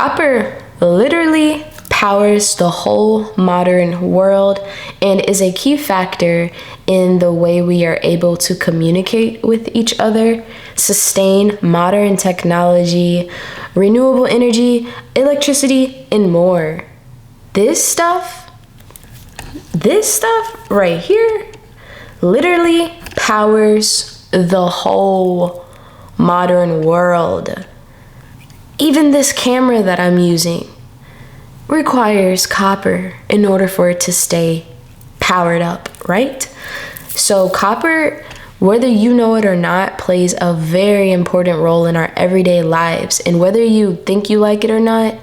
Copper literally powers the whole modern world and is a key factor in the way we are able to communicate with each other, sustain modern technology, renewable energy, electricity, and more. This stuff right here literally powers the whole modern world. Even this camera that I'm using requires copper in order for it to stay powered up, right? So copper, whether you know it or not, plays a very important role in our everyday lives. And whether you think you like it or not,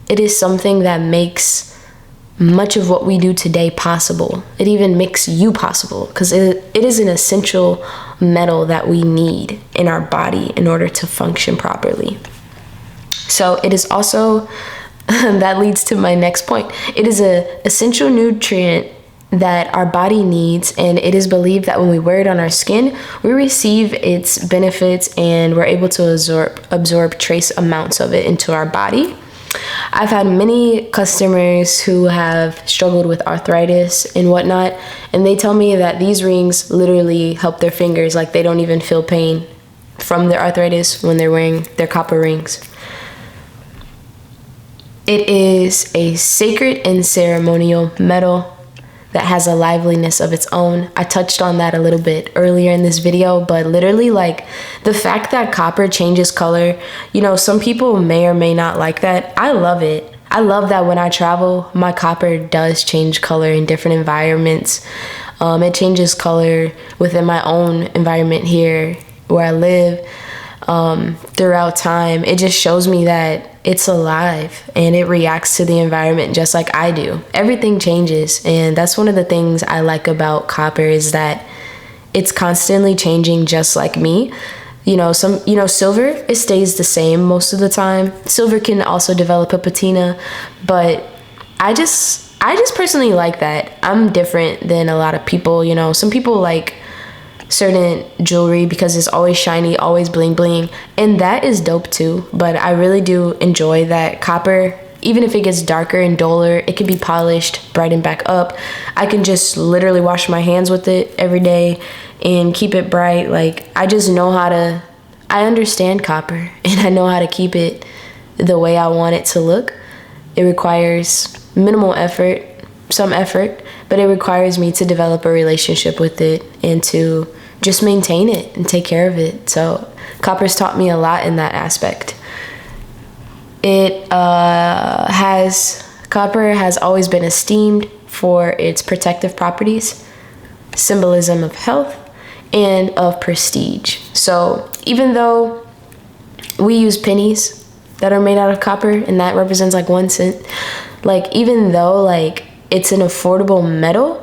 it is something that makes much of what we do today possible. It even makes you possible because it is an essential metal that we need in our body in order to function properly. So it is also, that leads to my next point. It is an essential nutrient that our body needs, and it is believed that when we wear it on our skin, we receive its benefits and we're able to absorb trace amounts of it into our body. I've had many customers who have struggled with arthritis and whatnot, and they tell me that these rings literally help their fingers, like they don't even feel pain from their arthritis when they're wearing their copper rings. It is a sacred and ceremonial metal that has a liveliness of its own. I touched on that a little bit earlier in this video, but literally, like, the fact that copper changes color, you know, some people may or may not like that. I love it. I love that when I travel, my copper does change color in different environments. It changes color within my own environment here where I live. Throughout time, it just shows me that it's alive and it reacts to the environment just like I do. Everything changes, and that's one of the things I like about copper is that it's constantly changing just like me. Silver, it stays the same most of the time. Silver can also develop a patina, but I just personally like that. I'm different than a lot of people. You know, some people like certain jewelry because it's always shiny, always bling bling, and that is dope too. But I really do enjoy that copper, even if it gets darker and duller, it can be polished, brightened back up. I can just literally wash my hands with it every day and keep it bright. Like, I understand copper and I know how to keep it the way I want it to look. It requires minimal effort, some effort, but it requires me to develop a relationship with it and to just maintain it and take care of it. So copper's taught me a lot in that aspect. Copper has always been esteemed for its protective properties, symbolism of health, and of prestige. So even though we use pennies that are made out of copper and that represents like 1 cent, like even though like it's an affordable metal,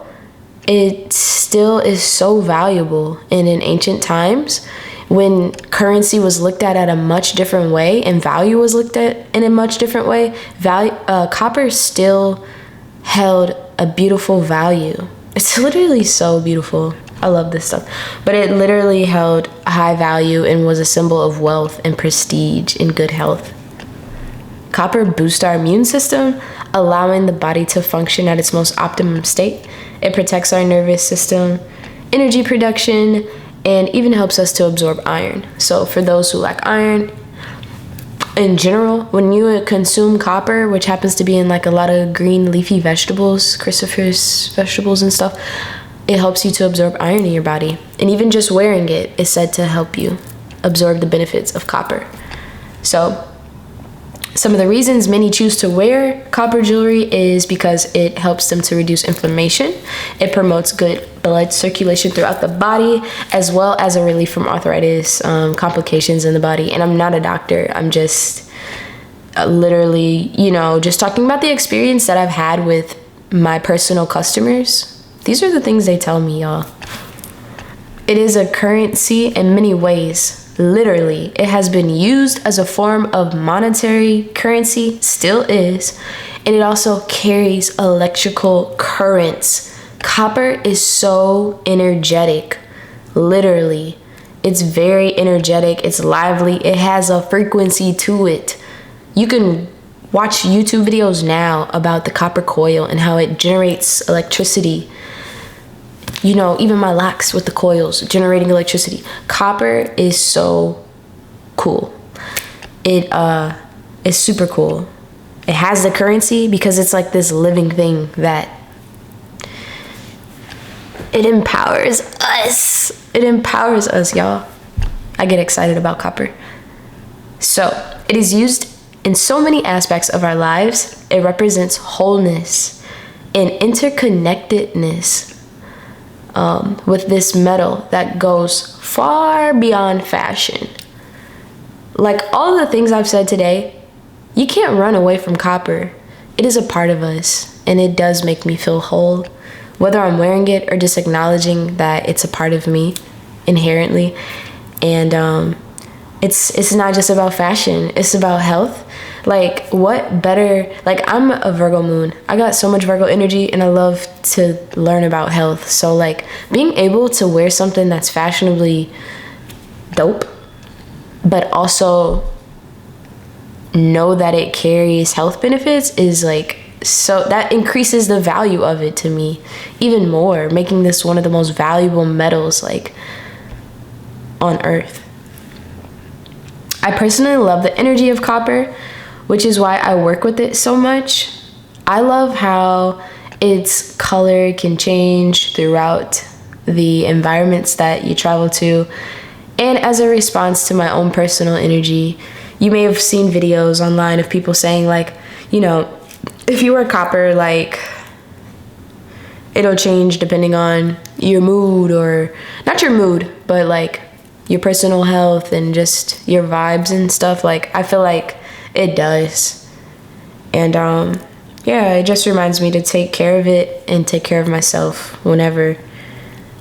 it still is so valuable. And in ancient times, when currency was looked at a much different way and value was looked at in a much different way, copper still held a beautiful value. It's literally so beautiful. I love this stuff. But it literally held a high value and was a symbol of wealth and prestige and good health. Copper boosts our immune system, allowing the body to function at its most optimum state. It protects our nervous system, energy production, and even helps us to absorb iron. So for those who lack iron, in general, when you consume copper, which happens to be in like a lot of green leafy vegetables, cruciferous vegetables and stuff, it helps you to absorb iron in your body. And even just wearing it is said to help you absorb the benefits of copper. So some of the reasons many choose to wear copper jewelry is because it helps them to reduce inflammation. It promotes good blood circulation throughout the body, as well as a relief from arthritis, complications in the body. And I'm not a doctor. I'm just literally, just talking about the experience that I've had with my personal customers. These are the things they tell me, y'all. It is a currency in many ways. Literally, it has been used as a form of monetary currency, still is, and it also carries electrical currents. Copper is so energetic, literally. It's very energetic, it's lively, it has a frequency to it. You can watch YouTube videos now about the copper coil and how it generates electricity. You know, even my locks with the coils generating electricity. Copper is so cool. It is super cool. It has the currency because it's like this living thing that it empowers us. It empowers us, y'all. I get excited about copper. So, it is used in so many aspects of our lives. It represents wholeness and interconnectedness with this metal that goes far beyond fashion. Like all the things I've said today, you can't run away from copper. It is a part of us, and it does make me feel whole, whether I'm wearing it or just acknowledging that it's a part of me inherently. And it's not just about fashion, it's about health. Like, what better, like, I'm a Virgo moon. I got so much Virgo energy, and I love to learn about health. So, like, being able to wear something that's fashionably dope, but also know that it carries health benefits is, like, so that increases the value of it to me even more, making this one of the most valuable metals, like, on Earth. I personally love the energy of copper, which is why I work with it so much. I love how its color can change throughout the environments that you travel to. And as a response to my own personal energy, you may have seen videos online of people saying, like, you know, if you wear copper, like, it'll change depending on your mood, or not your mood, but like your personal health and just your vibes and stuff. Like, I feel like it does. And yeah, it just reminds me to take care of it and take care of myself whenever,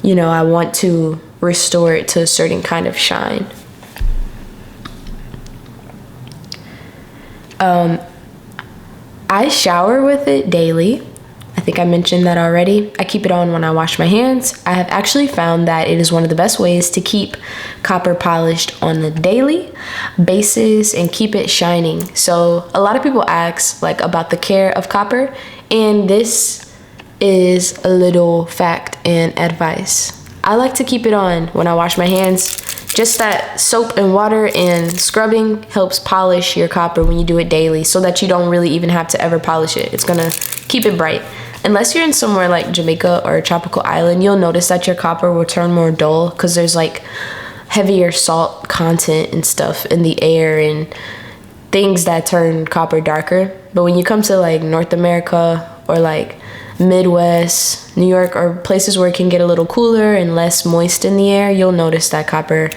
you know, I want to restore it to a certain kind of shine. I shower with it daily. I think I mentioned that already. I keep it on when I wash my hands. I have actually found that it is one of the best ways to keep copper polished on a daily basis and keep it shining. So a lot of people ask, like, about the care of copper, and this is a little fact and advice. I like to keep it on when I wash my hands. Just that soap and water and scrubbing helps polish your copper when you do it daily, so that you don't really even have to ever polish it. It's gonna keep it bright. Unless you're in somewhere like Jamaica or a tropical island, you'll notice that your copper will turn more dull because there's like heavier salt content and stuff in the air and things that turn copper darker. But when you come to like North America or like Midwest, New York, or places where it can get a little cooler and less moist in the air, you'll notice that copper,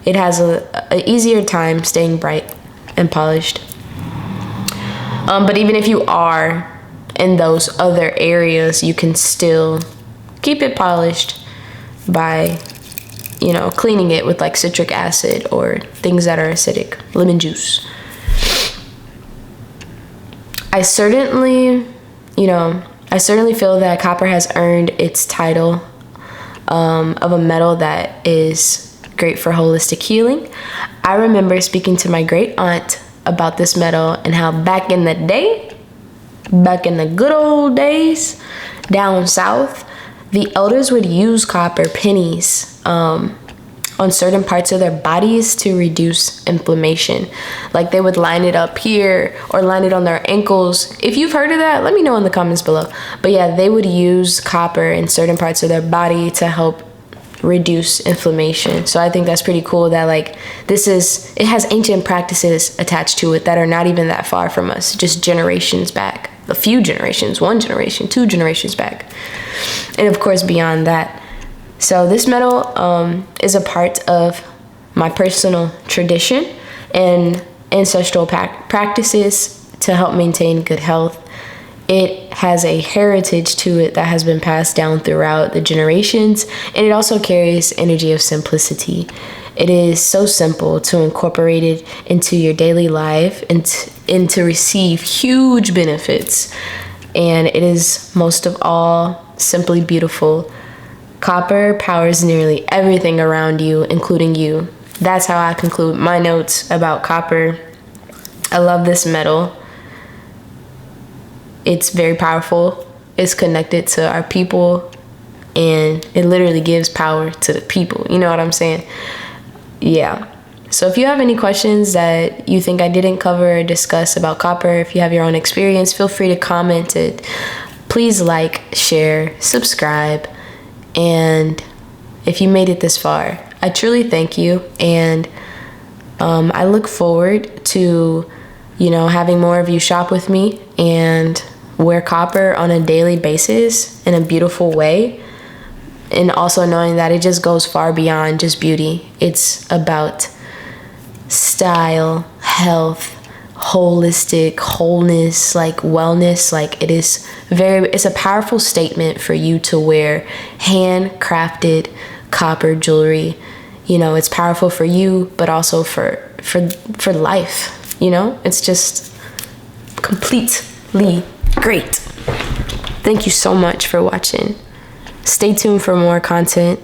it has a easier time staying bright and polished. But even if you are in those other areas, you can still keep it polished by, you know, cleaning it with like citric acid or things that are acidic, lemon juice. I certainly feel that copper has earned its title of a metal that is great for holistic healing. I remember speaking to my great aunt about this metal and how back in the good old days down south, the elders would use copper pennies on certain parts of their bodies to reduce inflammation. Like, they would line it up here or line it on their ankles. If you've heard of that, let me know in the comments below. But yeah, they would use copper in certain parts of their body to help reduce inflammation. So I think that's pretty cool that, like, it has ancient practices attached to it that are not even that far from us, just generations back, a few generations, 1 generation, 2 generations back, and of course beyond that. So this metal is a part of my personal tradition and ancestral practices to help maintain good health. It has a heritage to it that has been passed down throughout the generations, and it also carries energy of simplicity. It is so simple to incorporate it into your daily life and to receive huge benefits. And it is most of all simply beautiful. Copper powers nearly everything around you, including you. That's how I conclude my notes about copper. I love this metal. It's very powerful. It's connected to our people, and it literally gives power to the people. You know what I'm saying? Yeah. So if you have any questions that you think I didn't cover or discuss about copper, if you have your own experience, feel free to comment it. Please like, share, subscribe, and if you made it this far, I truly thank you. And I look forward to, having more of you shop with me and wear copper on a daily basis in a beautiful way. And also knowing that it just goes far beyond just beauty. It's about style, health, holistic, wholeness, like wellness. Like it's a powerful statement for you to wear handcrafted copper jewelry. It's powerful for you, but also for life. It's just completely great. Thank you so much for watching. Stay tuned for more content.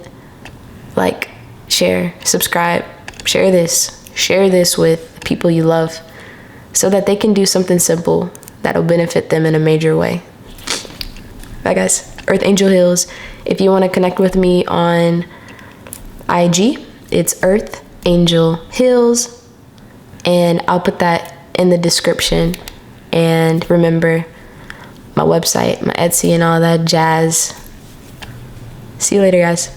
Like, share, subscribe, share this with people you love so that they can do something simple that'll benefit them in a major way. Bye guys. Earth Angel Hills. If you want to connect with me on IG, it's Earth Angel Hills, and I'll put that in the description. And remember, my website, my Etsy, and all that jazz. See you later, guys.